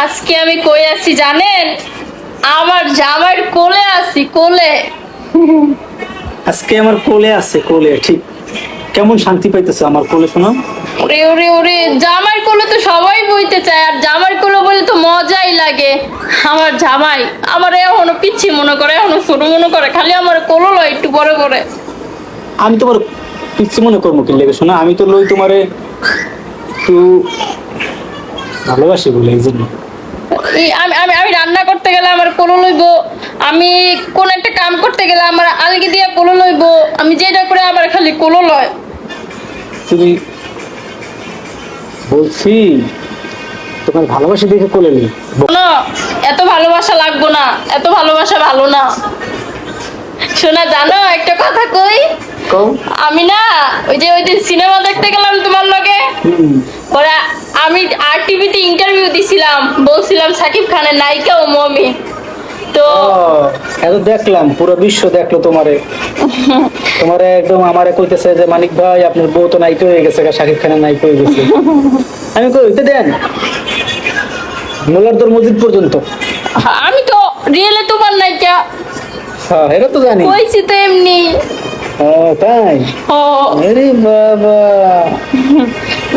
আজকে আমি কই আছি জানেন? আমার জামাইয়ের কোলে আছি, কোলে। আজকে আমার কোলে আছে, কোলে ঠিক কেমন শান্তি পাইতেছে আমার কোলে, শোনো। ওরে ওরে ওরে, জামাইয়ের কোলে তো সবাই বইতে চায়, আর জামাইয়ের কোলে বলে তো মজাই লাগে। আমার জামাই আমার এখনো পিচ্ছি মনে করে, এখনো ছোট মনে করে, খালি আমার কোলো লয় একটু বড় করে। আমি তোমার পিচ্ছি মনে করবো কি লেগে, শোনো। আমি তো লই তোমারে একটু ভালোবাসি বলে, এই জন্য। আমি আমি আমি রান্না করতে গেলে আমার কোলো লইব, আমি কোন একটা কাম করতে গেলে আমার আলগি দিয়ে কোলো লইব, আমি যেটা করে আমার খালি কোলো লয়। তুমি বলছি তোমার ভালোবাসি দেখে কোলে নেই। না, এত ভালোবাসা লাগবো না, এত ভালোবাসা ভালো না। শোনা, জানো একটা কথা কই? কও। আমি না ওই দিন সিনেমা দেখতে গেলাম তোমার লগে, পরে আমি আর টিভিতে ইন্টারভিউ দিছিলাম, বলছিলাম সাকিব খানের নায়িকা ও মমি। তো এত দেখলাম, পুরো বিশ্ব দেখলো তোমারে। তোমারে একদম আমারে কইতেছে যে মানিক ভাই আপনার বউ তো নায়িকা হয়ে গেছে, শাকিব খানের নায়িকা হয়ে গেছে। আমি কই হইতে দেন, মোলারদর মসজিদ পর্যন্ত। আমি তো রিয়েলে তোমার নায়িকা। হ্যাঁ, এটা তো জানি। কইছি তো এমনি। ও তাই? ও আরে বাবা।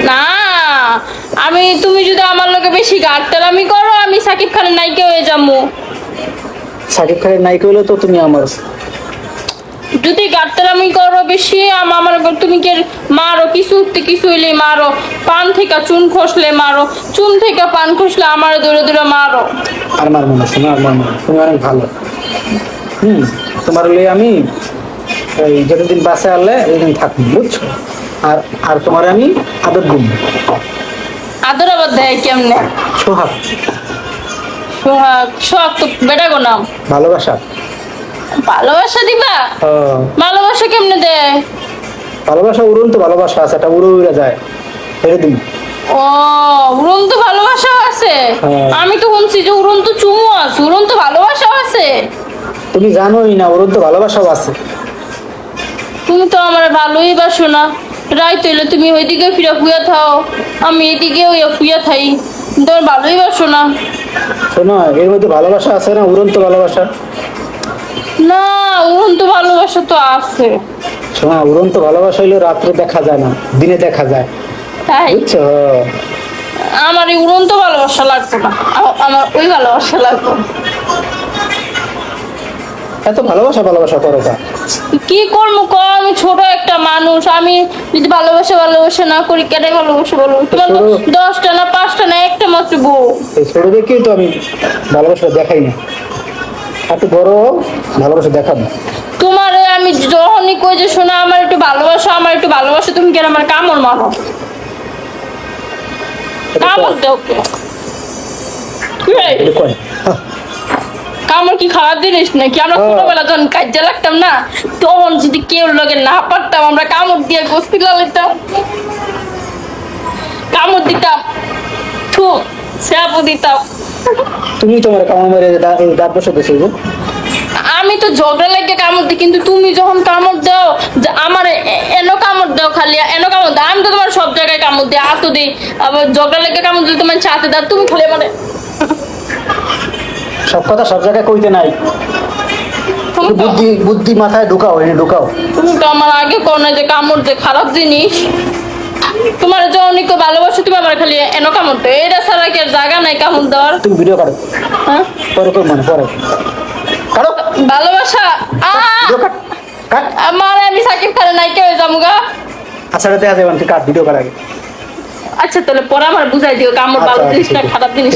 না, তুমি যদি আমার লগে বেশি গাট্টারামি করো, আমি সাকিব খানের নায়িকা হয়ে যাবো। সাকিব খানের নায়িকা হলে তো তুমি আমার। যদি গাট্টারামি করো বেশি, আমার তুমি কে মারো, কিছু উঠতে কিছু হইলে মারো, পান থেকে চুন খসলে মারো, চুন থেকে পান খসলে আমার দূরে দূরে মারো। আর মার মনে আছে না, আর মার মনে, তুমি অনেক ভালো। তোমার হলে আমি এই যতদিন বাসে আনলে ওইদিন থাকবো, বুঝছো? আর আর তোমার আমি আদর দিব। আদর আবার দেয় কেমনে? সোহাগ। সোহাগ? সোহাগ তো বেটা গো নাম। ভালোবাসা। ভালোবাসা দিবা? ভালোবাসা কেমনে দেয়? ভালোবাসা উড়ন্ত ভালোবাসা আছে, একটা উড়ে উড়ে যায়, ছেড়ে দিন। ও, উড়ন্ত ভালোবাসা আছে? আমি তো শুনছি যে উড়ন্ত চুমু আছে, উড়ন্ত ভালোবাসা আছে। তুমি জানোই না, উড়ন্ত ভালোবাসাও আছে। তুমি তো আমার ভালোই বাসো না। রাইত হইলে তুমি ওইদিকে ফিরে ফুয়া থাও, আমি এদিকে ফুয়া থাই, তোমার ভালোই বাসো না। শোনো, এর মধ্যে ভালোবাসা আছে না, উড়ন্ত ভালোবাসা। না, উড়ন্ত ভালোবাসা তো আছে। শোনো, উড়ন্ত ভালোবাসা হইলে রাত্রে দেখা যায় না, দিনে দেখা যায়, তাই বুঝছো? আমার এই উড়ন্ত ভালোবাসা লাগতো না, আমার ওই ভালোবাসা লাগতো। এত ভালোবাসা ভালোবাসা করো তা? কি করবো ক, আমি ছোট একটা মানুষ, আমি যদি ভালোবাসা না করি কেন ভালোবাসা বলো? তোমার 10টা না 5টা না একটা মাত্র বউ। এই ছোট দেখেই তো আমি ভালোবাসা দেখাই না, একটু বড় ভালোবাসা দেখাবো। তোমার আমি যখনই কই যে শোনা আমার একটু ভালোবাসা, আমার একটু ভালোবাসা, তুমি কেন আমার কামড় মারো? কামড় দাও কে? কামড় কি খারাপ জিনিস নাকি? আমরা ছোটবেলা যখন কাজে লাগতাম না, তখন যদি কেউ লগে না পারতাম, আমরা কামড় দিয়ে গোসি লাগাইতাম, কামড় দিতাম, থু শ্যাপু দিতাম। তুমি তোমার কামড় মেরে দাঁত বসে দিয়েছো যে। আমি তো ঝগড়া লাগে কামড় দিই, কিন্তু তুমি যখন কামড় দাও, আমার এনো কামড় দাও, খালি এনো কামড় দাও, আমি তো তোমার সব জায়গায় কামড় দিই, হাতও দিই, আবার ঝগড়া লাগে কামড় দিলে তোমার চাতে দাও, তুমি খালি মানে সব কথা সব জায়গায় কইতে নাই, বুদ্ধি বুদ্ধি মাথায় ঢুকাও, এনে ঢুকাও। তুমি তো আমার আগে কও না যে কামড় দে খারাপ জিনিস। তোমার যখন কেউ ভালোবাসো, তুমি আমার খালি এনো কামড় দাও, এটা ছাড়া কি আর জায়গা নাই কামড় দেওয়ার? তুমি ভিডিও কাটো, হ্যাঁ পরে কর, মানে পরে কাটো ভালোবাসা। ভিডিও কাট, কাট। আমার আমি সাকিব খানের নায়িকা হয়ে যাবো গা। আচ্ছা দেখা যাবে, তুই কাট, ভিডিও কাট আগে। আচ্ছা তাহলে পরে আমার বুঝাই দিও কামড় ভালো জিনিস না খারাপ জিনিস।